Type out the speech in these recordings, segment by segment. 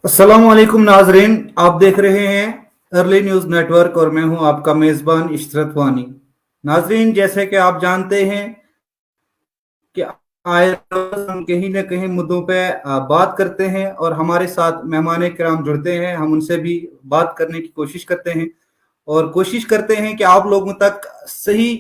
अस्सलामुअलैकुम नाजरीन, आप देख रहे हैं अर्ली न्यूज नेटवर्क और मैं हूं आपका मेजबान इशरत वानी। नाजरीन, जैसे कि आप जानते हैं कि आए रोज हम कहीं ना कहीं मुद्दों पे बात करते हैं और हमारे साथ मेहमान किराम जुड़ते हैं। हम उनसे भी बात करने की कोशिश करते हैं और कोशिश करते हैं कि आप लोगों तक सही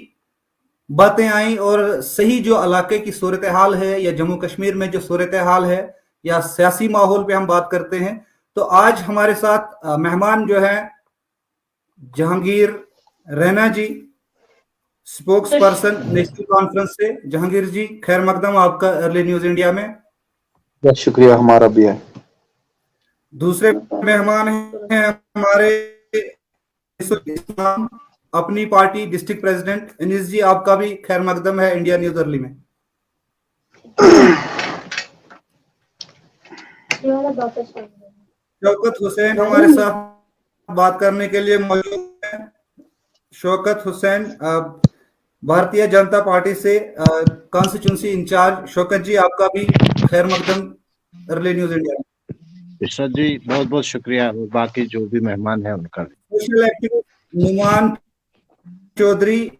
बातें आई और सही जो इलाके की सूरत हाल है या जम्मू कश्मीर में जो सूरत हाल है या सियासी माहौल पे हम बात करते हैं। तो आज हमारे साथ मेहमान जो है जहांगीर रैना जी, स्पोक्स तो पर्सन नेशनल कॉन्फ्रेंस से। जहांगीर जी, खैर मकदम आपका अर्ली न्यूज इंडिया में। बहुत शुक्रिया, हमारा भी है। दूसरे मेहमान हैं हमारे इस्लाम, अपनी पार्टी डिस्ट्रिक्ट प्रेसिडेंट। अनीस जी, आपका भी खैर मकदम है इंडिया न्यूज अर्ली में। शौकत हुसैन हमारे साथ बात करने के लिए मौजूद है। शौकत हुसैन भारतीय जनता पार्टी से कॉन्स्टिट्यूंसी इंचार्ज। शौकत जी, आपका भी खैर मकदम अर्ली न्यूज इंडिया। इशरत जी, बहुत बहुत शुक्रिया और बाकी जो भी मेहमान हैं उनका भी। सोशल एक्टिविस्ट नुमान चौधरी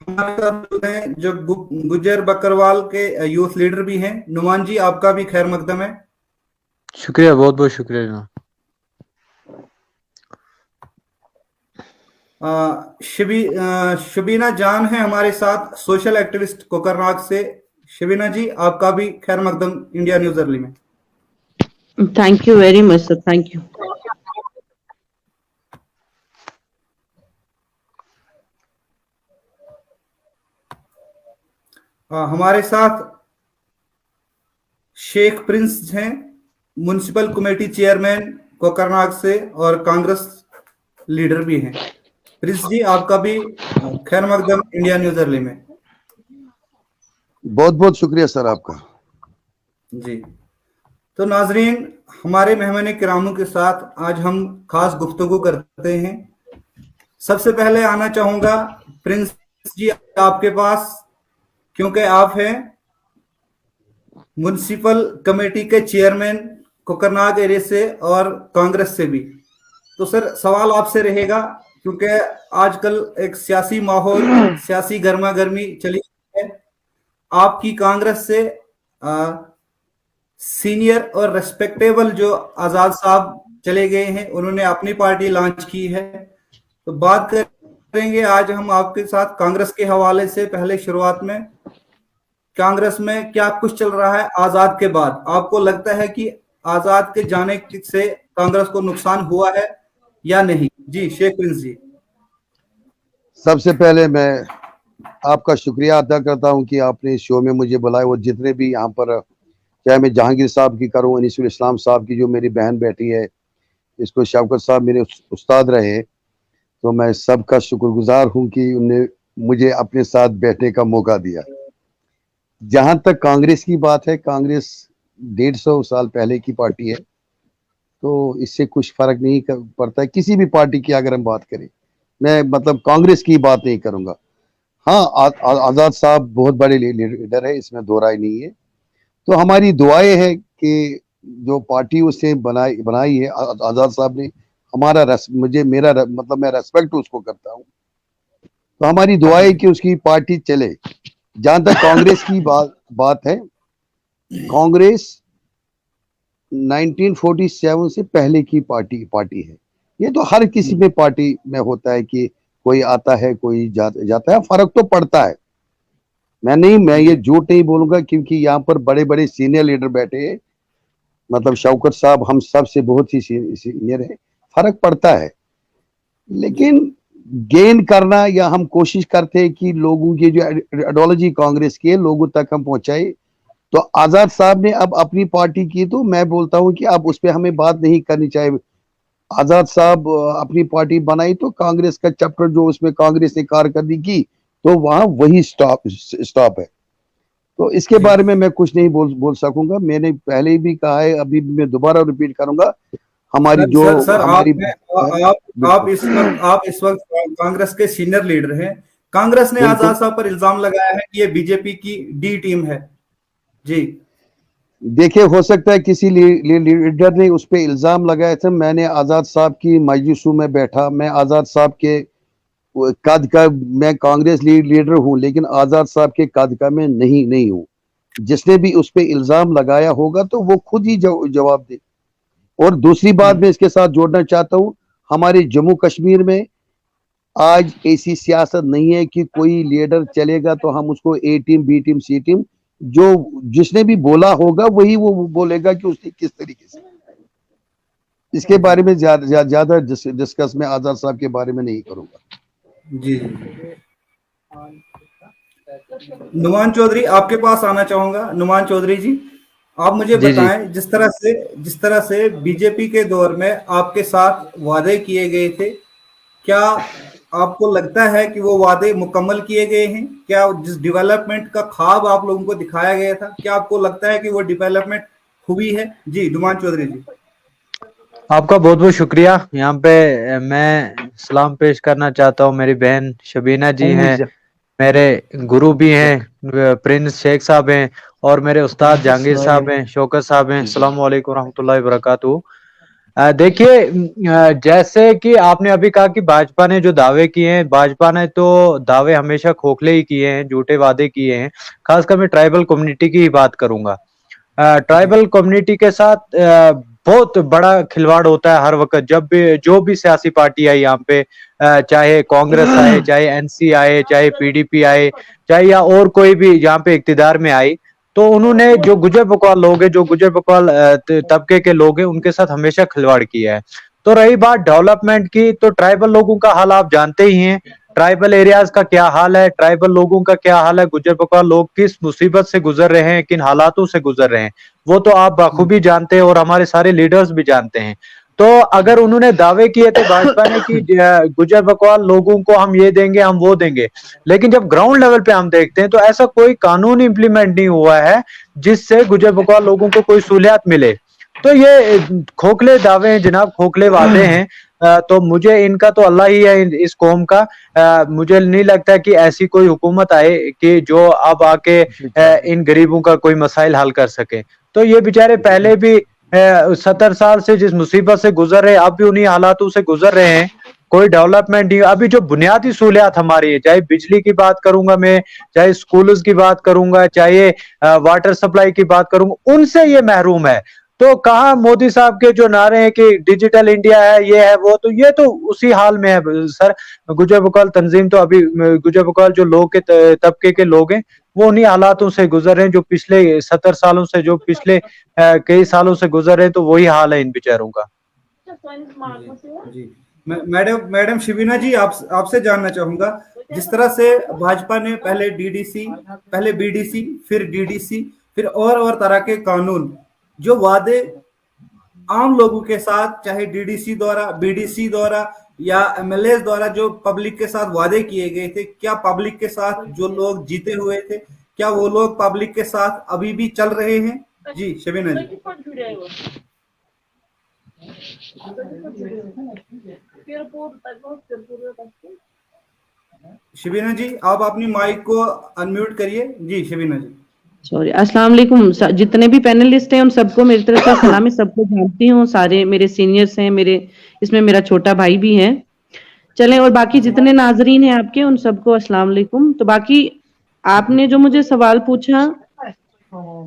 हमारे साथ मौजूद हैं, जो गुज्जर बकरवाल के यूथ लीडर भी हैं। नुमान जी, आपका भी खैर मकदम है। शुक्रिया, बहुत बहुत शुक्रिया जनाब। शबीना जान है हमारे साथ, सोशल एक्टिविस्ट कोकरनाग से। शबीना जी, आपका भी खैर मकदम इंडिया न्यूज अर्ली में। Thank you very much, sir. Thank you. हमारे साथ शेख प्रिंस हैं, म्युनिसिपल कमेटी चेयरमैन कोकरनाग से और कांग्रेस लीडर भी हैं। प्रिंस जी, आपका भी खैर मकदम इंडिया न्यूज अर्ली में। बहुत बहुत शुक्रिया सर आपका। जी, तो नाजरीन, हमारे मेहमान किरामों के साथ आज हम खास गुफ्तगू करते हैं। सबसे पहले आना चाहूंगा प्रिंस जी आपके पास, क्योंकि आप हैं म्युनिसिपल कमेटी के चेयरमैन कोकरनाग एरिया से और कांग्रेस से भी। तो सर, सवाल आपसे रहेगा, क्योंकि आजकल एक सियासी माहौल, सियासी गर्मा गर्मी चली है। आपकी कांग्रेस से सीनियर और रेस्पेक्टेबल जो आजाद साहब चले गए हैं, उन्होंने अपनी पार्टी लॉन्च की है। तो बात करेंगे आज हम आपके साथ कांग्रेस के हवाले से। पहले शुरुआत में कांग्रेस में क्या कुछ चल रहा है आजाद के बाद? आपको लगता है कि आजाद के जाने से कांग्रेस को नुकसान हुआ है या नहीं? जी शेख प्रिंस जी। सबसे पहले मैं आपका शुक्रिया अदा करता हूं कि आपने इस शो में मुझे बुलाया। वो जितने भी यहाँ पर, चाहे मैं जहांगीर साहब की करूं, अनीसुल इस्लाम साहब की जो मेरी बहन बेटी है, इसको शौकत साहब मेरे उस्ताद रहे, तो मैं सबका शुक्रगुजार हूं कि उन्हें मुझे अपने साथ बैठने का मौका दिया। जहां तक कांग्रेस की बात है, कांग्रेस 150 साल पहले की पार्टी है, तो इससे कुछ फर्क नहीं पड़ता है किसी भी पार्टी की अगर हम बात करें। मैं मतलब कांग्रेस की बात नहीं करूंगा। हाँ, आजाद साहब बहुत बड़े लीडर है, इसमें दो राय नहीं है। तो हमारी दुआएं हैं कि जो पार्टी उससे बनाई है आजाद साहब ने, हमारा मुझे मेरा मतलब मैं रेस्पेक्ट उसको करता हूँ, तो हमारी दुआएं कि उसकी पार्टी चले। जहां तक कांग्रेस की बात है, कांग्रेस 1947 से पहले की पार्टी है। ये तो हर किसी में पार्टी में होता है कि कोई आता है, कोई जाता है, फर्क तो पड़ता है। मैं ये झूठ नहीं बोलूंगा, क्योंकि यहाँ पर बड़े बड़े सीनियर लीडर बैठे हैं, मतलब शौकत साहब हम सब से बहुत ही सीनियर है, फर्क पड़ता है। लेकिन गेन करना, या हम कोशिश करते हैं कि लोगों की जो आइडियोलॉजी कांग्रेस की है लोगों तक हम पहुंचाए। तो आजाद साहब ने अब अपनी पार्टी की, तो मैं बोलता हूं कि अब उस पर हमें बात नहीं करनी चाहिए। आजाद साहब अपनी पार्टी बनाई, तो कांग्रेस का चैप्टर जो उसमें कांग्रेस ने कारकर्दगी की, तो वहां वही स्टॉप है। तो इसके बारे में मैं कुछ नहीं बोल सकूंगा। मैंने पहले भी कहा है, अभी भी मैं दोबारा रिपीट करूंगा। हमारी सर, जो सर हमारी आप इस वक्त कांग्रेस के सीनियर लीडर हैं। कांग्रेस ने बिल्कुल आजाद साहब पर इल्जाम लगाया है कि ये बीजेपी की डी टीम है। जी देखिए, हो सकता है किसी लीडर ने उस पे इल्जाम लगाया था। मैंने आजाद साहब की मजलिसों में बैठा, मैं आजाद साहब के कद का, मैं कांग्रेस लीडर हूं, लेकिन आजाद साहब के कद का मैं नहीं हूं। जिसने भी उस पे इल्जाम लगाया होगा तो वो खुद ही जवाब दे। और दूसरी बात मैं इसके साथ जोड़ना चाहता हूं, हमारे जम्मू कश्मीर में आज ऐसी सियासत नहीं है कि कोई लीडर चलेगा तो हम उसको ए टीम, बी टीम, सी टीम, जो जिसने भी बोला होगा वही वो बोलेगा कि उसने किस तरीके से। इसके बारे में ज्यादा डिस्कस मैं आजाद साहब के बारे में नहीं करूंगा। जी नुमान चौधरी आपके पास आना चाहूंगा। नुमान चौधरी जी, आप मुझे जी बताएं, जिस तरह से बीजेपी के दौर में आपके साथ वादे किए गए थे, क्या आपको लगता है कि वो वादे मुकम्मल किए गए हैं? क्या जिस डेवलपमेंट का ख्वाब आप लोगों को दिखाया गया था, क्या आपको लगता है कि वो डेवलपमेंट हुई है? जी नुमान चौधरी जी। आपका बहुत बहुत शुक्रिया। यहाँ पे मैं सलाम पेश करना चाहता हूँ। मेरी बहन शबीना जी हैं, मेरे गुरु भी हैं प्रिंस शेख साहब हैं, और मेरे उस्ताद जहांगीर साहब हैं, शौकत साहब हैं। अस्सलाम वालेकुम रहमतुल्लाहि व बरकातहू। देखिए, जैसे कि आपने अभी कहा कि भाजपा ने जो दावे किए हैं, भाजपा ने तो दावे हमेशा खोखले ही किए हैं, झूठे वादे किए हैं। खासकर मैं ट्राइबल कम्युनिटी की ही बात करूंगा। ट्राइबल कम्युनिटी के साथ बहुत बड़ा खिलवाड़ होता है हर वक्त। जब भी जो भी सियासी पार्टी आई यहाँ पे, चाहे कांग्रेस आए, चाहे एनसी आए, चाहे पीडीपी आए, चाहे या और कोई भी यहाँ पे इक्तिदार में आई, तो उन्होंने जो गुजर बकवाल लोग हैं, जो गुजर बकवाल तबके के लोग हैं, उनके साथ हमेशा खिलवाड़ किया है। तो रही बात डेवलपमेंट की, तो ट्राइबल लोगों का हाल आप जानते ही हैं। ट्राइबल एरियाज का क्या हाल है, ट्राइबल लोगों का क्या हाल है, गुजर बकवाल लोग किस मुसीबत से गुजर रहे हैं, किन हालातों से गुजर रहे हैं, वो तो आप बखूबी जानते हैं और हमारे सारे लीडर्स भी जानते हैं। तो अगर उन्होंने दावे किए थे भाजपा ने कि गुजर बकवाल लोगों को हम ये देंगे, हम वो देंगे, लेकिन जब ग्राउंड लेवल पे हम देखते हैं तो ऐसा कोई कानून इंप्लीमेंट नहीं हुआ है जिससे गुजर बकवाल लोगों को कोई सहूलियत मिले। तो ये खोखले दावे हैं जनाब, खोखले वादे हैं। तो मुझे इनका तो अल्लाह ही है इस कौम का। मुझे नहीं लगता कि ऐसी कोई हुकूमत आए कि जो अब आके इन गरीबों का कोई मसाइल हल कर सके। तो ये बेचारे पहले भी 70 साल से जिस मुसीबत से गुजर रहे हैं, अब भी उन्हीं हालातों से गुजर रहे हैं। कोई डेवलपमेंट नहीं। अभी जो बुनियादी सहूलियात हमारी है, चाहे बिजली की बात करूंगा मैं, चाहे स्कूल्स की बात करूंगा, चाहे वाटर सप्लाई की बात करूंगा, उनसे ये महरूम है। तो कहा मोदी साहब के जो नारे हैं कि डिजिटल इंडिया है, ये है वो, तो ये तो उसी हाल में है सर। गुजर बकवाल तंजीम तो अभी, गुजर बकवाल जो लोग के तबके के लोग हैं, वो उन्हीं हालातों से गुजर रहे हैं जो पिछले 70 सालों से, जो पिछले कई सालों से गुजर रहे हैं। तो वही हाल है इन बेचारों का। जी मैडम मैडम शिबिना जी, आपसे जानना चाहूंगा, जिस तरह से भाजपा ने पहले डीडीसी, पहले बीडीसी, फिर डीडीसी, फिर और तरह के कानून, जो वादे आम लोगों के साथ, चाहे डीडीसी द्वारा, बीडीसी द्वारा या एमएलए द्वारा जो पब्लिक के साथ वादे किए गए थे, क्या पब्लिक के साथ जो लोग जीते हुए थे, क्या वो लोग पब्लिक के साथ अभी भी चल रहे हैं? जी शबीना जी। शबीना जी, आप अपनी माइक को अनम्यूट करिए। जी शबीना जी। सॉरी, अस्सलाम वालेकुम। जितने भी पैनलिस्ट हैं उन सबको मेरी तरफ से सलाम है। सबको जानती हूँ, सारे मेरे सीनियर्स हैं, मेरे इसमें मेरा छोटा भाई भी है। चलें, और बाकी जितने नाजरीन हैं आपके, उन सबको अस्सलाम वालेकुम। तो बाकी आपने जो मुझे सवाल पूछा,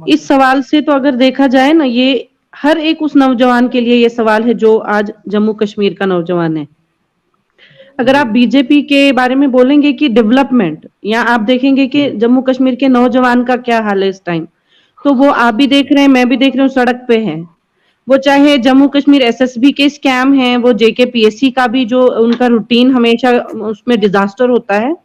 इस सवाल से तो अगर देखा जाए ना, ये हर एक उस नौजवान के लिए ये सवाल है जो आज जम्मू कश्मीर का नौजवान है। अगर आप बीजेपी के बारे में बोलेंगे कि डेवलपमेंट, या आप देखेंगे कि जम्मू कश्मीर के नौजवान का क्या हाल है इस टाइम, तो वो आप भी देख रहे हैं, मैं भी देख रही हूँ, सड़क पे है। वो चाहे जम्मू कश्मीर एसएसबी के स्कैम हैं, वो जेकेपीएससी का भी जो उनका रूटीन हमेशा उसमें डिजास्टर होता है।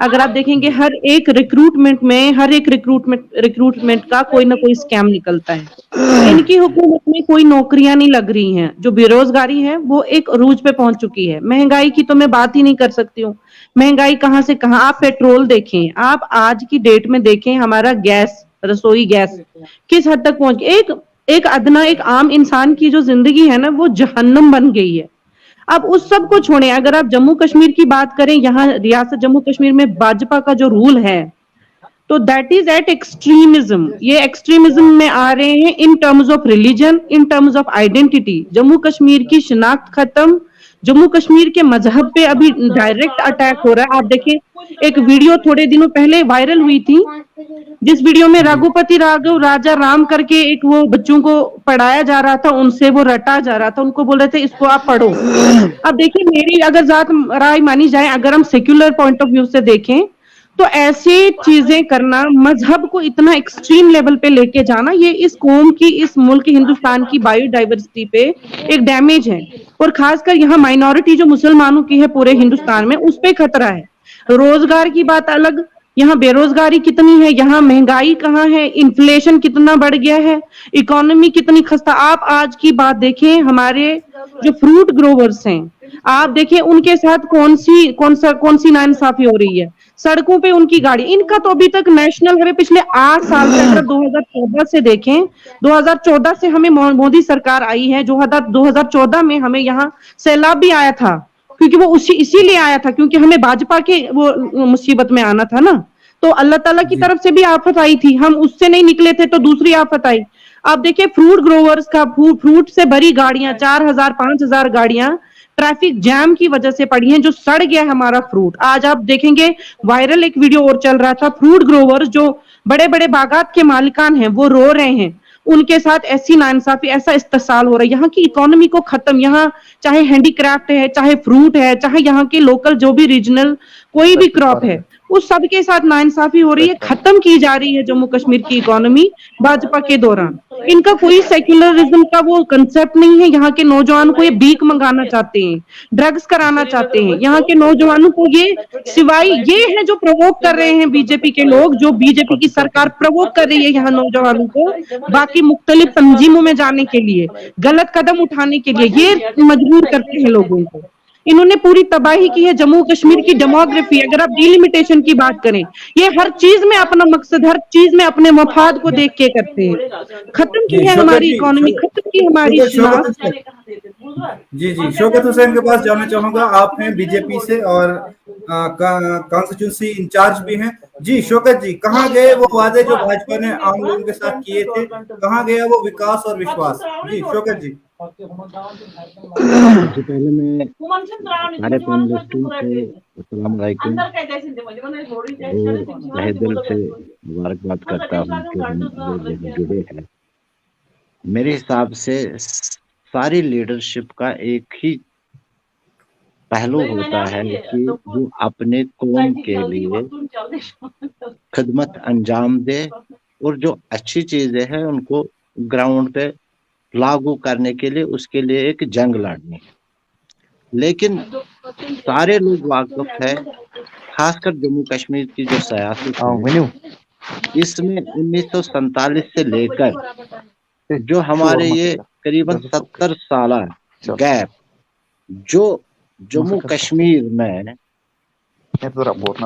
अगर आप देखेंगे हर एक रिक्रूटमेंट में, हर एक रिक्रूटमेंट का कोई ना कोई स्कैम निकलता है। इनकी हुकूमत में कोई नौकरियां नहीं लग रही हैं। जो बेरोजगारी है वो एक रूज पे पहुंच चुकी है। महंगाई की तो मैं बात ही नहीं कर सकती हूँ। महंगाई कहाँ से कहाँ। आप पेट्रोल देखें, आप आज की डेट में देखें, हमारा गैस, रसोई गैस किस हद तक पहुंच गई। एक अदना, एक आम इंसान की जो जिंदगी है ना, वो जहन्नम बन गई है। अब उस सब को छोड़ें, अगर आप जम्मू कश्मीर की बात करें, यहाँ रियासत जम्मू कश्मीर में भाजपा का जो रूल है, तो दैट इज एट एक्सट्रीमिज्म। ये एक्सट्रीमिज्म में आ रहे हैं in terms of religion, in terms of identity. Jammu Kashmir की शिनाख्त खत्म, जम्मू कश्मीर के मजहब पे अभी डायरेक्ट अटैक हो रहा है। आप देखिए, एक वीडियो थोड़े दिनों पहले वायरल हुई थी, जिस वीडियो में रघुपति राघव राजा राम करके एक वो बच्चों को पढ़ाया जा रहा था, उनसे वो रटा जा रहा था, उनको बोल रहे थे इसको आप पढ़ो। अब देखिए, मेरी अगर जात राय मानी जाए, अगर हम सेक्युलर पॉइंट ऑफ व्यू से देखें, तो ऐसी चीजें करना, मजहब को इतना एक्सट्रीम लेवल पे लेके जाना, ये इस कौम की, इस मुल्क हिंदुस्तान की बायोडाइवर्सिटी पे एक डैमेज है। और खासकर यहाँ माइनॉरिटी जो मुसलमानों की है पूरे हिंदुस्तान में, उस पे खतरा है। रोजगार की बात अलग, यहाँ बेरोजगारी कितनी है, यहाँ महंगाई कहाँ है, इन्फ्लेशन कितना बढ़ गया है, इकोनॉमी कितनी खस्ता। आप आज की बात देखें, हमारे जो फ्रूट ग्रोवर्स हैं, आप देखें उनके साथ कौन सी नाइंसाफी हो रही है। सड़कों पे उनकी गाड़ी, इनका तो अभी तक नेशनल हाईवे पिछले 8 साल से, अगर 2014 से देखें, 2014 से हमें मोदी सरकार आई है, जो 2014 में हमें यहाँ सैलाब भी आया था, क्योंकि वो इसीलिए आया था क्योंकि हमें भाजपा के वो मुसीबत में आना था ना। तो अल्लाह ताला की तरफ से भी आफत आई थी, हम उससे नहीं निकले थे तो दूसरी आफत आई। आप देखिए, फ्रूट ग्रोवर्स का फ्रूट से भरी गाड़ियां, 4000-5000 गाड़ियां ट्रैफिक जैम की वजह से पड़ी हैं, जो सड़ गया है हमारा फ्रूट। आज आप देखेंगे, वायरल एक वीडियो और चल रहा था, फ्रूट ग्रोवर्स जो बड़े बड़े बागात के मालिकान हैं, वो रो रहे हैं, उनके साथ ऐसी नाइंसाफी, ऐसा इस्तेसाल हो रहा है। यहाँ की इकोनॉमी को खत्म, यहाँ चाहे हैंडीक्राफ्ट है, चाहे फ्रूट है, चाहे यहाँ के लोकल जो भी रीजनल कोई भी क्रॉप है, उस सब के साथ नाइंसाफी हो रही है, खत्म की जा रही है जम्मू कश्मीर की इकोनॉमी भाजपा के दौरान। इनका कोई सेक्युलरिज्म का वो कंसेप्ट नहीं है। यहाँ के नौजवान को ये भीख मंगाना चाहते हैं, ड्रग्स कराना चाहते हैं। यहाँ के नौजवानों को ये, सिवाय ये है जो प्रवोक कर रहे हैं बीजेपी के लोग, जो बीजेपी की सरकार प्रवोक कर रही है यहाँ नौजवानों को, बाकी मुख्तलिफ तंजीमों में जाने के लिए, गलत कदम उठाने के लिए, ये मजबूर करते हैं लोगों को। इन्होंने पूरी तबाही की है जम्मू कश्मीर की डेमोग्राफी। अगर आप डिलिमिटेशन की बात करें, ये हर चीज में अपना मकसद, हर चीज में अपने मफाद को देख के करते हैं। खत्म की है हमारी इकोनॉमी, खत्म की हमारी शिनाख्त। जी जी, शौकत हुसैन के पास जाना चाहूंगा। आप हैं बीजेपी से और कॉन्स्टिट्यूंसी इंचार्ज भी हैं। जी शौकत जी, कहाँ गए वो वादे जो भाजपा ने आम लोगों के साथ किए थे, कहाँ गया वो विकास और विश्वास? जी शौकत जी। सबसे पहले मैं सारे पैनलिस्टों से अस्सलाम वालेकुम और तहे दिल से मुबारकबाद करता हूँ कि हम लोग यहाँ जुड़े हैं। मेरे हिसाब से सारी लीडरशिप का एक ही पहलू होता है कि वो अपने कौम के लिए खिदमत अंजाम दे और जो अच्छी चीजें हैं उनको ग्राउंड पे लागू करने के लिए उसके लिए एक जंग लड़नी है। लेकिन सारे लोग वाकिफ है, खासकर जम्मू कश्मीर की जो सियासत है, इसमें 1947 से लेकर जो हमारे ये करीबन 70 साल गैप, जो जम्मू कश्मीर में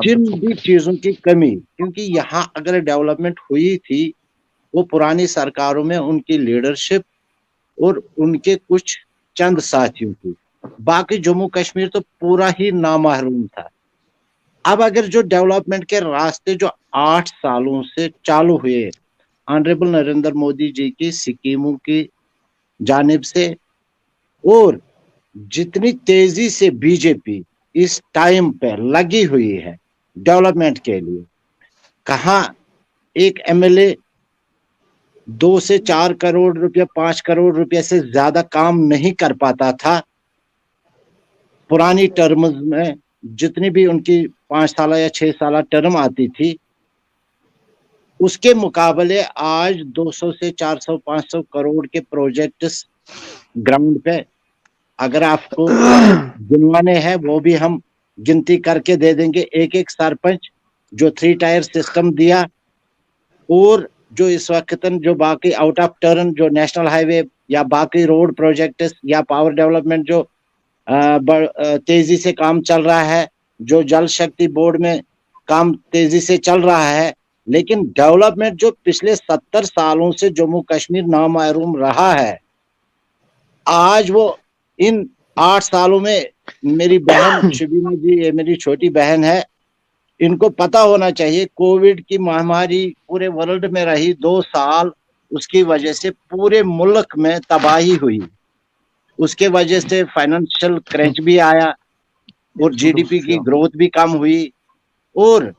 जिन भी चीजों की कमी, क्योंकि यहाँ अगर डेवलपमेंट हुई थी वो पुरानी सरकारों में उनकी लीडरशिप और उनके कुछ चंद साथियों की, बाकी जम्मू कश्मीर तो पूरा ही नामहरूम था। अब अगर जो डेवलपमेंट के रास्ते जो 8 सालों से चालू हुए ऑनरेबल नरेंद्र मोदी जी की स्कीमों की जानिब से, और जितनी तेजी से बीजेपी इस टाइम पे लगी हुई है डेवलपमेंट के लिए, कहाँ एक एमएलए 2 से 4 करोड़ रुपया, 5 करोड़ रुपया से ज्यादा काम नहीं कर पाता था पुरानी टर्म्स में। जितनी भी उनकी 5 साल या 6 साल टर्म आती थी, उसके मुकाबले आज 200 से 400-500 करोड़ के प्रोजेक्ट्स ग्राउंड पे अगर आपको गिनवाने हैं, वो भी हम गिनती करके दे देंगे। एक एक सरपंच जो 3 टायर सिस्टम दिया, और जो इस वक्त जो बाकी आउट ऑफ टर्न जो नेशनल हाईवे या बाकी रोड प्रोजेक्ट्स या पावर डेवलपमेंट जो तेजी से काम चल रहा है, जो जल शक्ति बोर्ड में काम तेजी से चल रहा है, लेकिन डेवलपमेंट जो पिछले 70 सालों से जम्मू कश्मीर नामहरूम रहा है, आज वो इन 8 सालों में, मेरी बहन शबीना जी, ये मेरी छोटी बहन है, इनको पता होना चाहिए कोविड की महामारी पूरे वर्ल्ड में रही 2 साल, उसकी वजह से पूरे मुल्क में तबाही हुई, उसके वजह से फाइनेंशियल क्रंच भी आया और जीडीपी की ग्रोथ भी कम हुई। और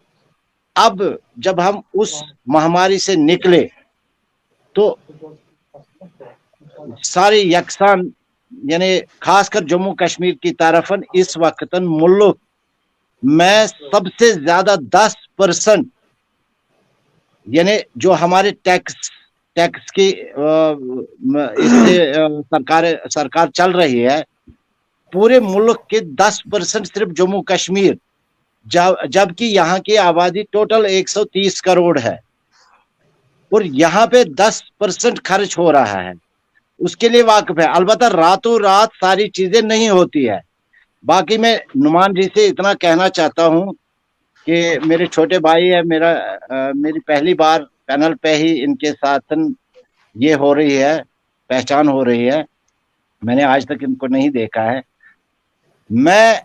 अब जब हम उस महामारी से निकले तो सारे यकसान यानी खासकर जम्मू कश्मीर की तरफन इस वक्तन मुल्क में सबसे ज्यादा 10% यानी जो हमारे टैक्स की इससे सरकार चल रही है, पूरे मुल्क के 10% सिर्फ जम्मू कश्मीर, जबकि यहाँ की आबादी टोटल 130 करोड़ है और यहाँ पे 10% खर्च हो रहा है। उसके लिए वाकिफ है, अलबत्ता रातों रात सारी चीजें नहीं होती है। बाकी मैं नुमान जी से इतना कहना चाहता हूं कि मेरे छोटे भाई है, मेरी पहली बार पैनल पे ही इनके साथ ये हो रही है, पहचान हो रही है। मैंने आज तक इनको नहीं देखा है। मैं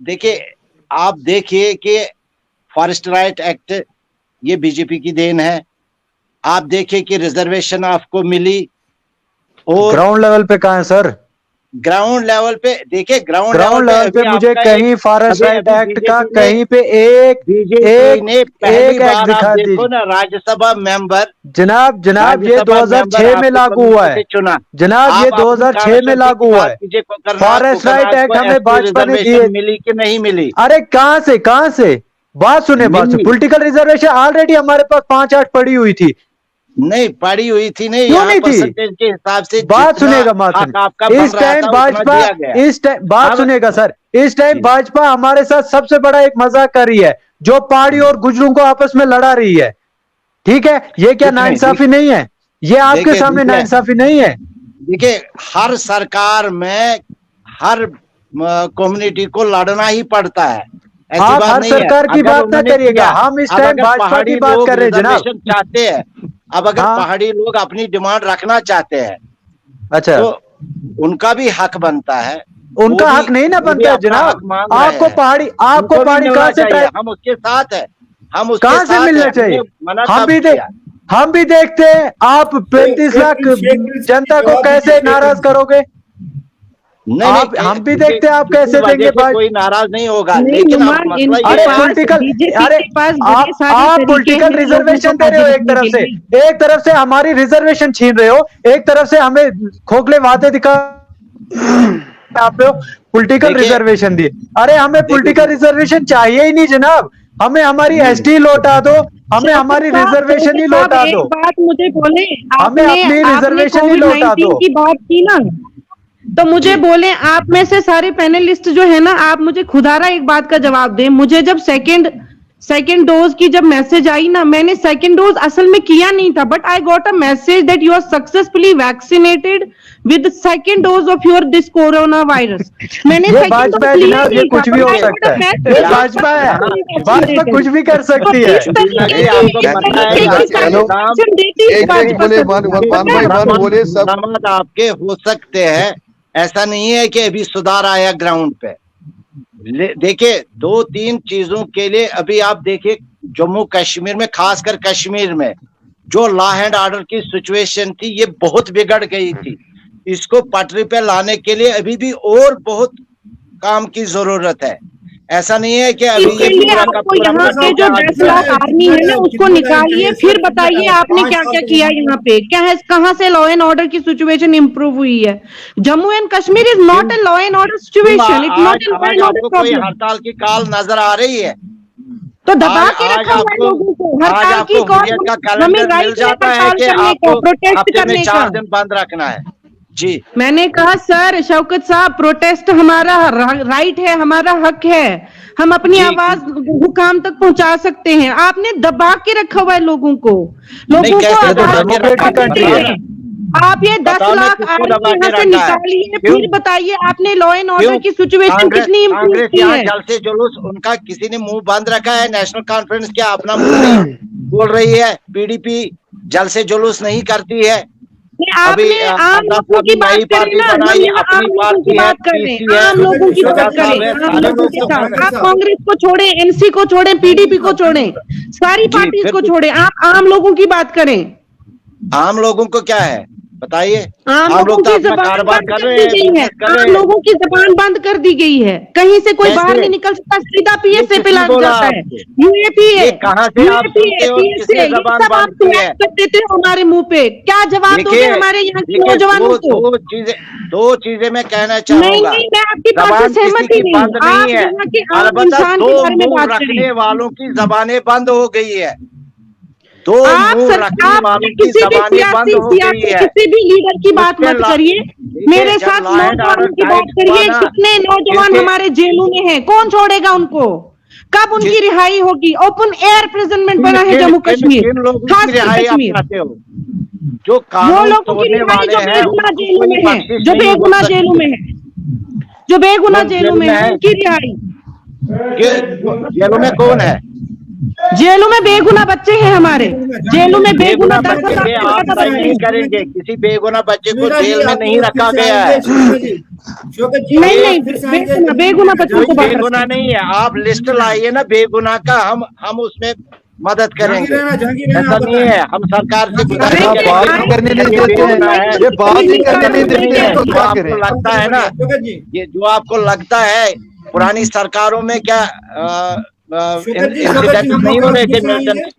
देखिए, आप देखिए कि फॉरेस्ट राइट एक्ट ये बीजेपी की देन है। आप देखिए कि रिजर्वेशन आपको मिली और ग्राउंड लेवल पे कहाँ है सर? ग्राउंड लेवल पे देखिए, ग्राउंड लेवल पे मुझे कहीं फॉरेस्ट राइट एक्ट का कहीं पे एक एक्ट दिखा दीजिए ना। राज्यसभा मेंबर जनाब ये 2006 में लागू हुआ है जनाब, ये 2006 में लागू हुआ है। फॉरेस्ट राइट एक्ट हमें भाजपा ने दिए, मिली कि नहीं मिली? अरे कहाँ से बात सुने पॉलिटिकल रिजर्वेशन ऑलरेडी हमारे पास 5-8 पड़ी हुई थी। नहीं पड़ी हुई थी, नहीं क्यों नहीं थी? परसेंटेज के हिसाब से बात सुनेगा, इस टाइम भाजपा, इस टाइम बात सुनेगा सर, इस टाइम भाजपा हमारे साथ सबसे बड़ा एक मजाक कर रही है, जो पहाड़ी और गुजरों को आपस में लड़ा रही है। ठीक है, ये क्या नाइंसाफी नहीं है? ये आपके सामने नाइंसाफी नहीं है? देखिए, हर सरकार में हर कम्युनिटी को लड़ना ही पड़ता है। आप हर सरकार की बात ना करिएगा, हम इस टाइम भाजपा की बात कर रहे हैं जनाब। चाहते हैं अब अगर पहाड़ी लोग अपनी डिमांड रखना चाहते हैं, अच्छा, तो उनका भी हक बनता है। उनका हक नहीं ना बनता है जनाब। आपको पहाड़ी कहाँ से, हम उसके साथ है, हम उसके कहाँ से मिलना चाहिए? हम भी देखते हैं आप 35 लाख जनता को कैसे नाराज करोगे। नहीं, हम भी देखते हैं आप कैसे देंगे। कोई नाराज नहीं होगा, लेकिन अरे आप पॉलिटिकल रिजर्वेशन दे रहे हो, एक तरफ से हमारी रिजर्वेशन छीन रहे हो, एक तरफ से हमें खोखले वादे दिखा आप पॉलिटिकल रिजर्वेशन दिए। अरे हमें पॉलिटिकल रिजर्वेशन चाहिए ही नहीं जनाब, हमें हमारी एसटी लौटा दो, हमें हमारी रिजर्वेशन ही लौटा दो। बात मुझे बोले, हमें अपनी रिजर्वेशन ही लौटा दो। की बात की ना, तो मुझे बोले आप में से सारे पैनलिस्ट जो है ना, आप मुझे खुदारा एक बात का जवाब दें। मुझे जब सेकेंड डोज की जब मैसेज आई ना, मैंने सेकेंड डोज असल में किया नहीं था, but I got a message that you are successfully vaccinated with second dose of your this corona virus. मैंने भाजपा ये कुछ भी हो सकता है, भाजपा कुछ भी कर सकती है। आपके हो सकते हैं, ऐसा नहीं है कि अभी सुधार आया ग्राउंड पे। देखिए, 2-3 चीजों के लिए अभी आप देखिए, जम्मू कश्मीर में, खासकर कश्मीर में जो लॉ एंड ऑर्डर की सिचुएशन थी, ये बहुत बिगड़ गई थी। इसको पटरी पे लाने के लिए अभी भी और बहुत काम की जरूरत है। ऐसा नहीं है कि अभी ये यहाँ के जो 10 लाख आर्मी है ना, उसको निकालिए, फिर बताइए आपने क्या क्या किया यहाँ पे, क्या है, कहाँ से लॉ एंड ऑर्डर की सिचुएशन इंप्रूव हुई है। Jammu and Kashmir is not a law and order situation, it not a law and order problem. हड़ताल की कॉल नजर आ रही है तो दबा के रखा हुआ है लोगों को। हड़ताल की कॉल, हमें राइट है हड़ताल करने का, प्रोटेस्ट करने का। 4 दिन बंद रखना है जी। मैंने कहा सर शौकत साहब, प्रोटेस्ट हमारा राइट है, हमारा हक है, हम अपनी आवाज हुकाम तक पहुंचा सकते हैं। आपने दबा के रखा हुआ है लोगों को आप ये 10 लाख यहाँ से निकालिए, फिर बताइए आपने लॉ एंड ऑर्डर की सिचुएशन कितनी इम्प्रूव की है। जलसे जुलूस उनका किसी ने मुंह बंद रखा है? नेशनल कॉन्फ्रेंस क्या अपना मुंह नहीं बोल रही है? पीडीपी जलसे जुलूस नहीं करती है? आपने आम लोगों की बात करें ना, हम यहाँ आम लोगों की बात कर रहे हैं, आम लोगों की बात करें, आम लोगों के साथ। आप कांग्रेस को छोड़े, एनसी को छोड़े, पीडीपी को छोड़े, सारी पार्टीज को छोड़े, आप आम लोगों की बात करें। आम लोगों को क्या है बताइए? आम हम लोगों लोग तो की अपना जबान कारोबार बंद कर कर रहे दी हैं, गई है, बिजनेस कर आम रहे हैं। लोगों की जबान बंद कर दी गई है, कहीं से कोई बाहर कैसे? नहीं निकल सकता, सीधा पीएसए ये पे लाग किसने बोला जाता है। आपको? यूएपी है, ये कहाँ से आप यूएपी सुनते है, हो? पीएसए, किसने ये जबान सब आप बंद की है? स्वैग कर देते हो हमारे मुंह पे। क्या जवाब दोगे देखिए हमारे यहाँ के देखिए, नौजवानों को? दो चीजें मैं कहना नहीं चाहूंगा। नहीं, मैं आपकी बात से जबान किसी सहमत ही की नहीं बंद हूँ। नहीं आप है, यहाँ के आम अलबत्ता इंसान दो के बारे में मुंह बात रखने करें। वालों की जबानें बंद हो गई है। दो आप मुंह सर, रखने आप वालों की किसी भी जबानें बंद हो गई है। किसी भी लीडर की बात उसके मत करिए, देखिए, मेरे जब साथ लॉ एंड नौजवानों ऑर्डर की बात टाइट हुआ करिए। ना, कितने नौजवान इनके हमारे जेलों में हैं, कौन छोड़ेगा उनको? कब उनकी रिहाई होगी? ओपन एयर प्रिजनमेंट बना है जम्मू कश्मीर, किन लोगों खास की कर रिहाई आप कश्मीर। चाहते हो? जो वो कानून लोगों की तोड़ने रिहाई वाले जो हैं बेगुनाह उनको जेलों कोई में है, बख्शिश जो नहीं हो बेगुनाह जेलों सकती। में है, जो बेगुनाह कौन जेलों में है, है? उनकी रिहाई। जेलों में कौन है? जेलों में बेगुनाह बच्चे हैं हमारे, जेलों में बेगुनाह बेगुनाह 10 बच्चे हजार पे से आप ज्यादा ट्राई बच्चे नहीं हैं। करेंगे। किसी बेगुनाह बच्चे को शमीरा जी, जेल में आप नहीं लोग रखा फिर से गया आएंगे, है। शमीरा जी, शौकत जी, नहीं आप नहीं, लोग फिर से आएंगे। बेगुनाह बच्चों कोई को बाहर बेगुनाह रखें। नहीं है। आप लिस्ट लाइए ना बेगुनाह का, हम उसमें मदद करेंगे। जहांगीर राणा ऐसा आप नहीं बताएं। है, हम सरकार से जहांगीर गुजारिश राणा, आप बात करेंगे। ही करने नहीं ये देते बेगुनाह है, हैं, ये बात ही करने नहीं नहीं देते है। हैं तो जो क्या आपको करें? लगता है ना, शौकत जी, ये जो आपको लगता है पुरानी सरकारों में क्या शौकत जी, इंसिडेंट हम नहीं हो लोग रहे फिर थे से मिलिटेंट? आएंगे।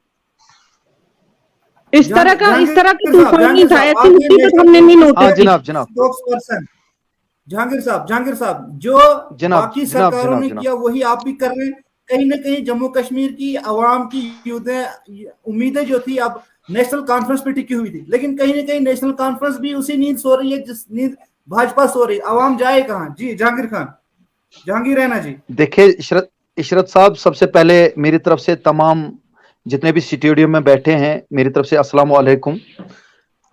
इस तरह का तूफान नहीं जहांगीर था, साहब, ऐसी आप ये मुसीबत हमने नहीं हाँ नोटिस की। जनाब स्पोक्सपर्सन जहांगीर साहब, जो जनाब, बाकी जनाब, सरकारों जनाब, ने जनाब। किया वही आप भी कर रहे हैं। कहीं ना कहीं जम्मू कश्मीर की आवाम की उम्मीदें जो थी अब नेशनल कॉन्फ्रेंस पे टिकी हुई थी, लेकिन कहीं ना कहीं नेशनल कॉन्फ्रेंस भी उसी नींद सो रही है जिस नींद भाजपा सो रही है। आवाम जाए कहाँ? जी जहांगीर राणा जी। देखिए इशरत साहब, सबसे पहले मेरी तरफ से तमाम जितने भी स्टूडियो में बैठे हैं, मेरी तरफ से अस्सलाम वालेकुम।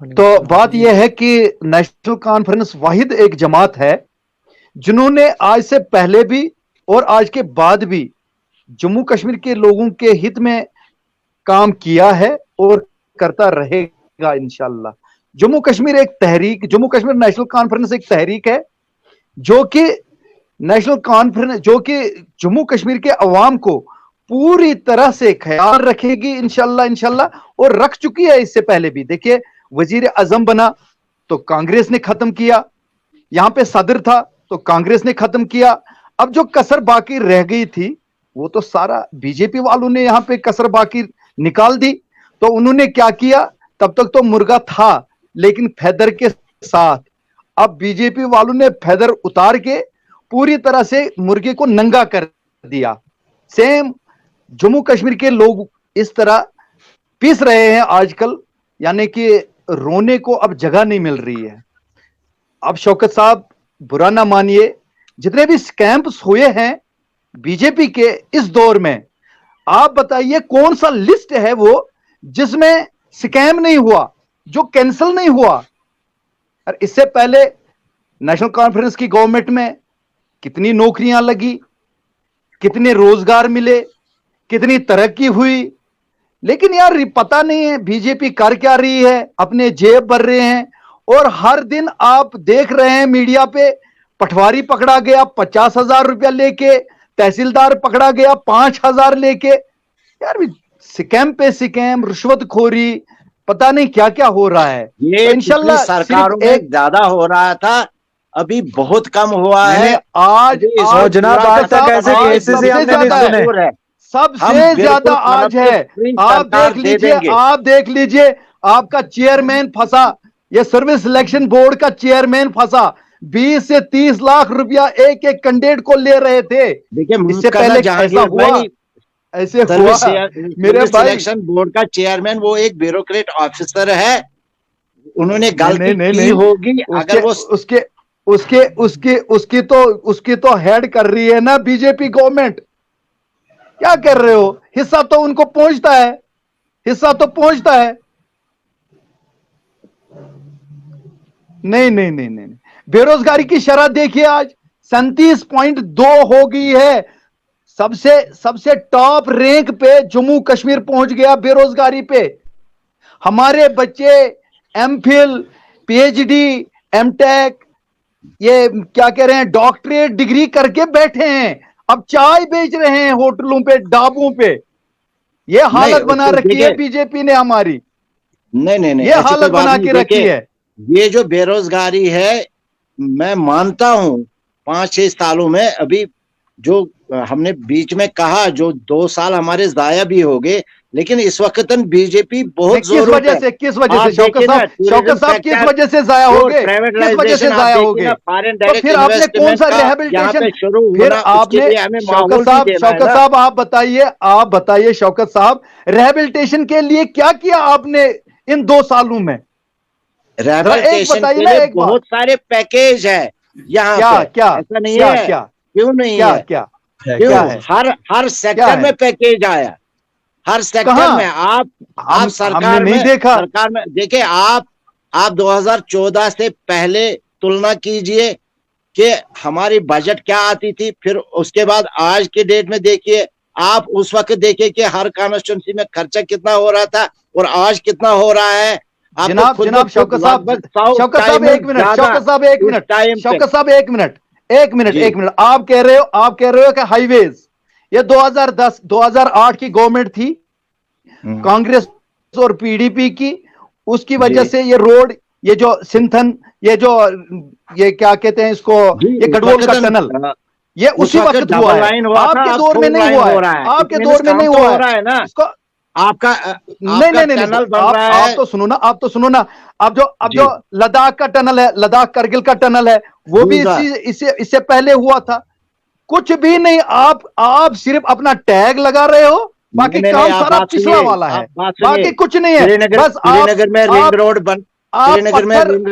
तो बात यह है कि नेशनल कॉन्फ्रेंस वाहिद एक जमात है जिन्होंने आज से पहले भी और आज के बाद भी जम्मू कश्मीर के लोगों के हित में काम किया है और करता रहेगा इंशाल्लाह। जम्मू कश्मीर नेशनल कॉन्फ्रेंस एक तहरीक है जो कि नेशनल कॉन्फ्रेंस जो कि जम्मू कश्मीर के अवाम को पूरी तरह से ख्याल रखेगी इंशाल्लाह और रख चुकी है इससे पहले भी। देखिए, वजीर आजम बना तो कांग्रेस ने खत्म किया, यहां पे सदर था तो कांग्रेस ने खत्म किया। अब जो कसर बाकी रह गई थी वो तो सारा बीजेपी वालों ने यहां पे कसर बाकी निकाल दी। तो उन्होंने क्या किया, तब तक तो मुर्गा था लेकिन फैदर के साथ। अब बीजेपी वालों ने फैदर उतार के पूरी तरह से मुर्गे को नंगा कर दिया। सेम जम्मू कश्मीर के लोग इस तरह पीस रहे हैं आजकल, यानी कि रोने को अब जगह नहीं मिल रही है। अब शौकत साहब, बुरा ना मानिए, जितने भी स्कैम्स हुए हैं बीजेपी के इस दौर में, आप बताइए कौन सा लिस्ट है वो जिसमें स्कैम नहीं हुआ, जो कैंसिल नहीं हुआ। और इससे पहले नेशनल कॉन्फ्रेंस की गवर्नमेंट में कितनी नौकरियां लगी, कितने रोजगार मिले, कितनी तरक्की हुई। लेकिन यार पता नहीं है बीजेपी कर क्या रही है, अपने जेब भर रहे हैं। और हर दिन आप देख रहे हैं मीडिया पे, पटवारी पकड़ा गया 50,000 रुपया लेके, तहसीलदार पकड़ा गया 5,000 लेके। यार स्कैम पे स्कैम, रिश्वतखोरी, पता नहीं क्या क्या हो रहा है। ये तो इंशाल्लाह सरकारों में ज्यादा हो रहा था, अभी बहुत कम हुआ है। आज जनाब आज तक ऐसे केसेस ही हमने नहीं सुने। सबसे ज्यादा आज है। आप देख लीजिए आपका चेयरमैन फंसा, ये सर्विस सिलेक्शन बोर्ड का चेयरमैन फंसा। 20 से 30 लाख रुपया एक एक कैंडिडेट को ले रहे थे। इससे पहले ऐसा हुआ, ऐसे हुआ मेरे भाई। सिलेक्शन बोर्ड का चेयरमैन वो एक ब्यूरोक्रेट ऑफिसर है, उन्होंने गलती की होगी। अगर वो उसकी तो हेड कर रही है ना बीजेपी गवर्नमेंट। क्या कर रहे हो? हिस्सा तो उनको पहुंचता है, हिस्सा तो पहुंचता है। नहीं, बेरोजगारी की शरह देखिए, आज 37.2 हो गई है। सबसे टॉप रैंक पे जम्मू कश्मीर पहुंच गया बेरोजगारी पे। हमारे बच्चे एमफिल, पीएचडी, एमटेक, ये क्या कह रहे हैं, डॉक्टरेट डिग्री करके बैठे हैं, अब चाय बेच रहे हैं होटलों पे, ढाबों पे। ये हालत बना रखी है बीजेपी ने हमारी। नहीं, ये हालत बना के रखी है। ये जो बेरोजगारी है, मैं मानता हूं 5-6 सालों में, अभी जो हमने बीच में कहा, जो 2 साल हमारे जाया भी हो गए, लेकिन इस वक्त बीजेपी बहुत किस वजह से शौकत साहब किस वजह से जाया हो गए, किस वजह से जाया हो गए? तो फिर आपने कौन सा रिहेबिलिटेशन, फिर आपने शौकत साहब आप बताइए शौकत साहब, रिहेबिलिटेशन के लिए क्या किया आपने इन 2 सालों में? रिहेबिलिटेशन के लिए बहुत सारे पैकेज है यहाँ, क्या ऐसा नहीं है? क्यों नहीं है? क्यों? हर सेक्टर में पैकेज आया, हर सेक्टर में। आप सरकार में देखा, सरकार में देखिए, आप 2014 से पहले तुलना कीजिए कि हमारी बजट क्या आती थी, फिर उसके बाद आज के डेट में देखिए, आप उस वक्त देखिए कि हर कॉन्स्टिट्यूंसी में खर्चा कितना हो रहा था और आज कितना हो रहा है। जनाब शौकत साहब एक मिनट, आप कह रहे हो कि हाईवेज, ये 2010-2008 की गवर्नमेंट थी, कांग्रेस और पीडीपी की, उसकी वजह से ये रोड, ये जो सिंथन, ये क्या कहते हैं इसको, ये गढ़वाल का टनल, ये उसी वक्त हुआ है, आपके दौर में नहीं हुआ है, आपके दौर में नहीं हुआ है ना इसको। आपका नहीं, आप तो सुनो ना, अब जो लद्दाख का टनल है, लद्दाख करगिल का टनल है, वो भी इससे पहले हुआ था। कुछ भी नहीं, आप सिर्फ अपना टैग लगा रहे हो, बाकी काम सारा पिछला वाला है, बाकी कुछ नहीं है। बस श्रीनगर में रिंग रोड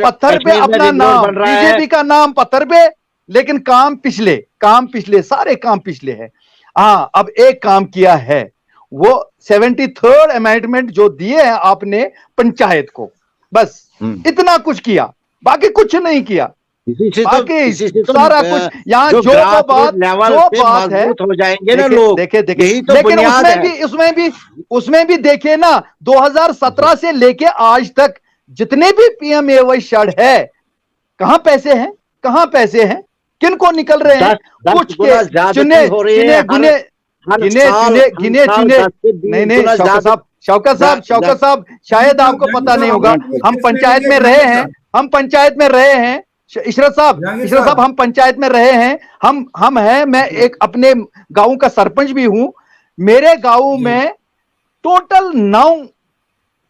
पत्थर पे अपना नाम, बीजेपी का नाम पत्थर पे, लेकिन काम पिछले सारे काम पिछले है। हाँ, अब एक काम किया है, वो 73rd अमेंडमेंट जो दिए हैं आपने पंचायत को, बस इतना कुछ किया, बाकी कुछ नहीं किया। बाकी सारा कुछ यहाँ जो बात है हो जाएंगे ना लोग, देखे लेकिन उसमें भी देखिए ना, 2017 से लेके आज तक जितने भी पीएमएवाई शड है, कहां पैसे हैं, किनको निकल रहे हैं? कुछ के नहीं, शौकत साहब शायद आपको पता नहीं होगा, हम पंचायत में रहे हैं, इशरत साहब हम पंचायत में रहे हैं, हम हैं, मैं एक अपने गांव का सरपंच भी हूं। मेरे गांव में टोटल 9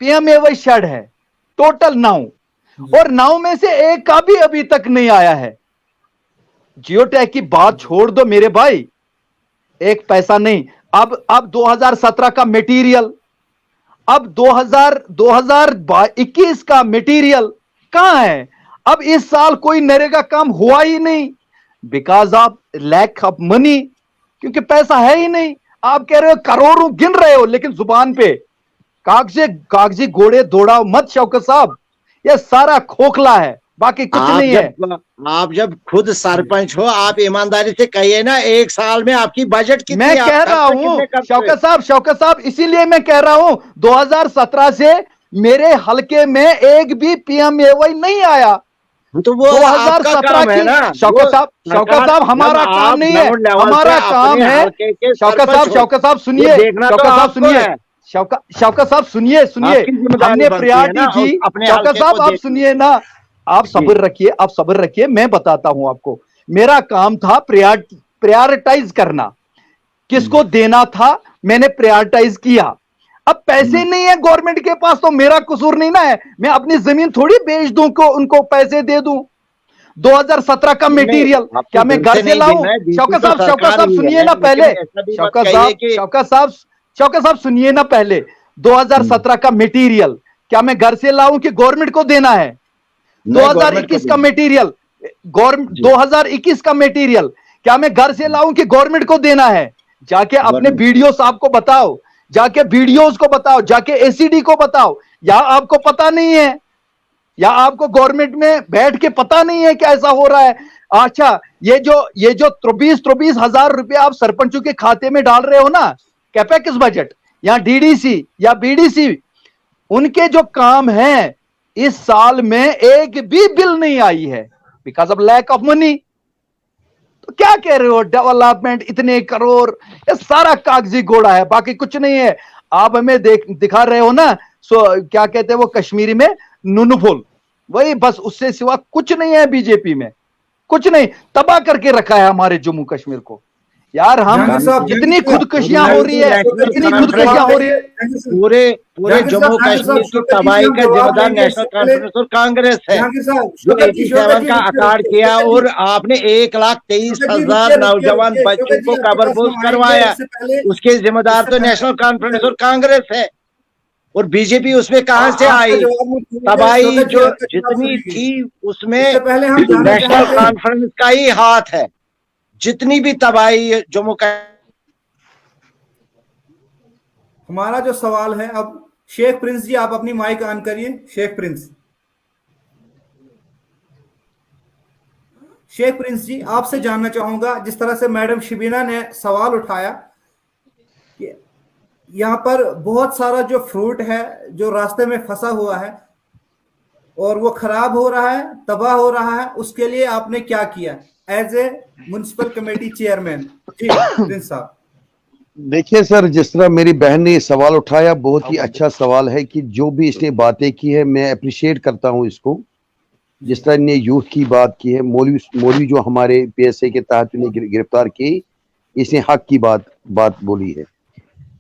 पीएमएवाई शेड है, टोटल 9, और 9 में से एक का भी अभी तक नहीं आया है। जियोटैग की बात छोड़ दो मेरे भाई, एक पैसा नहीं। अब 2017 का मटेरियल, अब 2021 का मटेरियल कहां है? अब इस साल कोई नरेगा काम हुआ ही नहीं, because of lack of money, क्योंकि पैसा है ही नहीं। आप कह रहे हो करोड़ों गिन रहे हो, लेकिन जुबान पे कागजी घोड़े दौड़ाओ मत शौकत साहब, ये सारा खोखला है, बाकी कुछ नहीं है। आप जब खुद सरपंच हो, आप ईमानदारी से कहिए ना, एक साल में आपकी बजट कितनी? मैं कह रहा हूं शौकत साहब, इसीलिए मैं कह रहा हूं 2017 से मेरे हलके में एक भी पीएमएवाई नहीं आया। तो वो 2017 की शौकत साहब हमारा काम नहीं है, हमारा काम है। शौकत साहब सुनिए, शौकत साहब सुनिए, हमने प्रायोरिटी की। शौकत साहब आप सुनिए ना, आप सब्र रखिए, मैं बताता हूं आपको। मेरा काम था प्रायोरिटाइज करना, किसको देना था मैंने प्रायोरिटाइज किया। अब पैसे नहीं है गवर्नमेंट के पास, तो मेरा कसूर नहीं ना है, मैं अपनी जमीन थोड़ी बेच दूं को उनको पैसे दे दूं। 2017 का मटेरियल क्या मैं घर से लाऊं? शौकत साहब सुनिए ना पहले, शौकत साहब सुनिए ना पहले, 2017 का मटेरियल क्या मैं घर से लाऊं कि गवर्नमेंट को देना है? 2021 का मटेरियल, 2021 का मटेरियल क्या मैं घर से लाऊं कि गवर्नमेंट को देना है? जाके अपने वीडियो साहब को बताओ, जाके वीडियोस को बताओ, जाके एसीडी को बताओ। या आपको पता नहीं है, या आपको गवर्नमेंट में बैठ के पता नहीं है कि ऐसा हो रहा है। अच्छा, ये जो 23 हजार रुपए आप सरपंचों के खाते में डाल रहे हो ना, कैपेक्स बजट या डीडीसी या बीडीसी, उनके जो काम है इस साल में एक भी बिल नहीं आई है because of lack of money. तो क्या कह रहे हो, डेवलपमेंट इतने करोड़, ये सारा कागजी घोड़ा है, बाकी कुछ नहीं है। आप हमें दिखा रहे हो ना, क्या कहते हैं वो कश्मीरी में, नुनुफुल, वही बस, उससे सिवा कुछ नहीं है बीजेपी में, कुछ नहीं। तबाह करके रखा है हमारे जम्मू कश्मीर को। यार हम जितनी खुदकुशियां हो रही है, इतनी खुदकुशियां हो रही है, पूरे जम्मू कश्मीर की तबाही का जिम्मेदार नेशनल कॉन्फ्रेंस और कांग्रेस है, जो 87 का अकार्ड किया और आपने 1,23,000 नौजवान बच्चों को कब्रपोश करवाया, उसके जिम्मेदार तो नेशनल कॉन्फ्रेंस और कांग्रेस है। और बीजेपी उसमें कहां से आई? तबाही जो जितनी थी उसमें नेशनल कॉन्फ्रेंस का ही हाथ है, जितनी भी तबाही जम्मू का। हमारा जो सवाल है अब, शेख प्रिंस जी आप अपनी माइक ऑन करिए। शेख प्रिंस जी आपसे जानना चाहूंगा, जिस तरह से मैडम शबीना ने सवाल उठाया कि यहाँ पर बहुत सारा जो फ्रूट है जो रास्ते में फंसा हुआ है और वो खराब हो रहा है, तबाह हो रहा है, उसके लिए आपने क्या किया as a municipal committee chairman? जी प्रिंस साहब। देखिए सर, जिस तरह मेरी बहन ने सवाल उठाया, बहुत ही अच्छा सवाल है कि जो भी इसने बातें की है मैं अप्रिशिएट करता हूं इसको। जिस तरह ने यूथ की बात की है, मौलवी जो हमारे पीएसए के तहत उन्हें गिरफ्तार की, इसने हक की बात बोली है।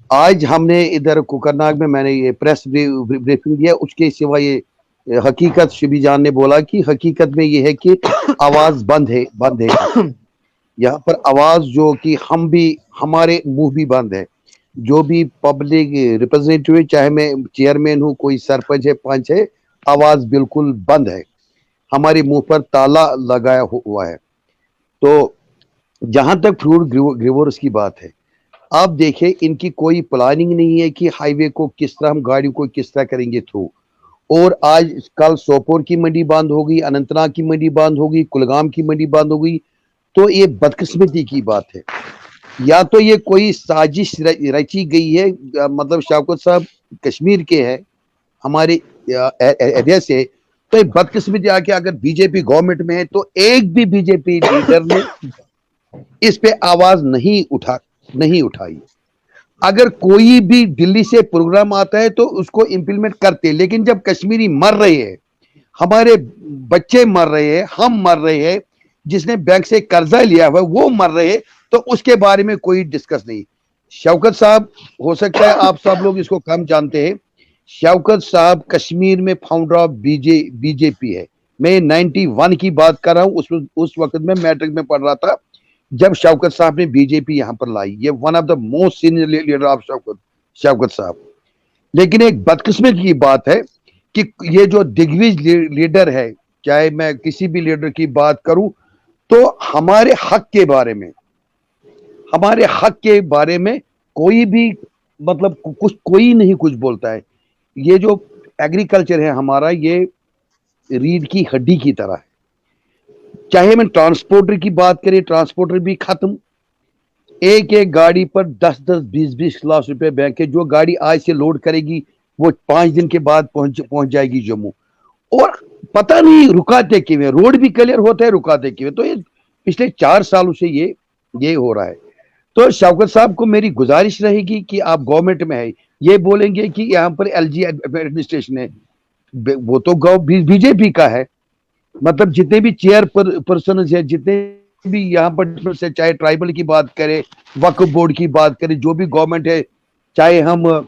आज हमने इधर कुकरनाग में मैंने ये प्रेस ब्रीफिंग दिया, उसके सिवा ये हकीकत शबी जान ने बोला कि हकीकत में ये है कि आवाज बंद है यहाँ पर आवाज, जो कि हम भी, हमारे मुंह भी बंद है। जो भी पब्लिक रिप्रेजेंटेटिव है, चाहे मैं चेयरमैन हूँ, कोई सरपंच है, पंच है, आवाज बिल्कुल बंद है, हमारे मुंह पर ताला लगाया हुआ है। तो जहां तक फ्रूट ग्रीवर्स की बात है, आप देखें इनकी कोई प्लानिंग नहीं है कि हाईवे को किस तरह, हम गाड़ी को किस तरह करेंगे थ्रू। और आज कल सोपोर की मंडी बंद होगी, अनंतनाग की मंडी बंद होगी, कुलगाम की मंडी बंद होगी। तो ये बदकिस्मती की बात है, या तो ये कोई साजिश रची गई है, मतलब शौकत साहब कश्मीर के हैं, हमारे एरिया से, तो ये बदकिस्मती आके अगर बीजेपी गवर्नमेंट में है तो एक भी बीजेपी लीडर ने इस पे आवाज नहीं उठाई। अगर कोई भी दिल्ली से प्रोग्राम आता है तो उसको इंप्लीमेंट करते, लेकिन जब कश्मीरी मर रहे हैं, हमारे बच्चे मर रहे हैं, हम मर रहे हैं, जिसने बैंक से कर्जा लिया हुआ वो मर रहे हैं, तो उसके बारे में कोई डिस्कस नहीं। शौकत साहब, हो सकता है आप सब लोग इसको कम जानते हैं, शौकत साहब कश्मीर में फाउंडर ऑफ बीजेपी है। मैं 91 की बात कर रहा हूँ, उस वक्त में मैट्रिक में पढ़ रहा था जब शौकत साहब ने बीजेपी यहां पर लाई। ये one of the most senior leader of Shaukat साहब। लेकिन एक बदकिस्मत की बात है कि ये जो दिग्विजय लीडर है, चाहे मैं किसी भी लीडर की बात करूं, तो हमारे हक के बारे में कोई भी, मतलब कोई नहीं कुछ बोलता है। ये जो एग्रीकल्चर है हमारा, ये रीढ़ की हड्डी की तरह है। चाहे मैं ट्रांसपोर्टर की बात करें, ट्रांसपोर्टर भी खत्म। एक गाड़ी पर 10-10, 20-20 लाख रुपए बैंक है। जो गाड़ी आज से लोड करेगी वो 5 दिन के बाद पहुंच जाएगी जम्मू। और पता नहीं रुकाते क्यों, रोड भी क्लियर होता है, रुकाते क्यों। तो ये पिछले 4 सालों से ये हो रहा है। तो शौकत साहब को मेरी गुजारिश रहेगी कि आप गवर्नमेंट में है, ये बोलेंगे कि यहाँ पर एलजी एडमिनिस्ट्रेशन है, वो तो बीजेपी का है। मतलब जितने भी चेयर पर्सन है, जितने भी यहाँ पर से, चाहे ट्राइबल की बात करें, वक्फ बोर्ड की बात करें, जो भी गवर्नमेंट है, चाहे हम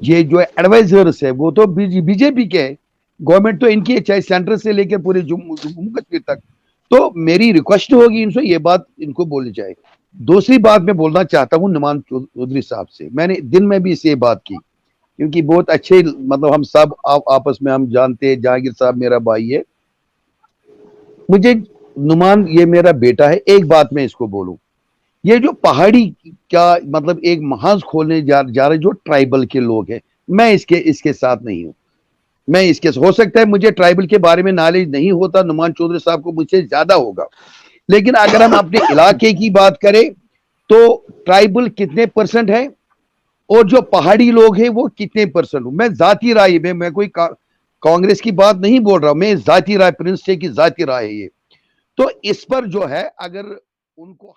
ये जो एडवाइजर्स है वो तो बीजेपी के है, गवर्नमेंट तो इनकी है, चाहे सेंटर से लेकर पूरे जम्मू कश्मीर तक। तो मेरी रिक्वेस्ट होगी इनसे, ये बात इनको बोलनी चाहिए। दूसरी बात मैं बोलना चाहता हूँ नुमान चौधरी साहब से, मैंने दिन में भी इससे बात की, क्योंकि बहुत अच्छे, मतलब हम सब आपस में हम जानते हैं, जहांगीर साहब मेरा भाई है, मुझे नुमान ये मेरा बेटा है। एक बात मैं इसको बोलूं, ये जो पहाड़ी का मतलब एक महाज खोलने जा रहे जो ट्राइबल के लोग हैं, मैं इसके साथ नहीं हूं। मैं इसके, हो सकता है मुझे ट्राइबल के बारे में नॉलेज नहीं होता, नुमान चौधरी साहब को मुझसे ज्यादा होगा, लेकिन अगर हम अपने इलाके की बात करें तो ट्राइबल कितने % है और जो पहाड़ी लोग हैं वो कितने %। मैं जाती राय में, मैं कोई कांग्रेस की बात नहीं बोल रहा, मैं जाती राय, प्रिंस शेख की जाती राय है ये। तो इस पर जो है अगर उनको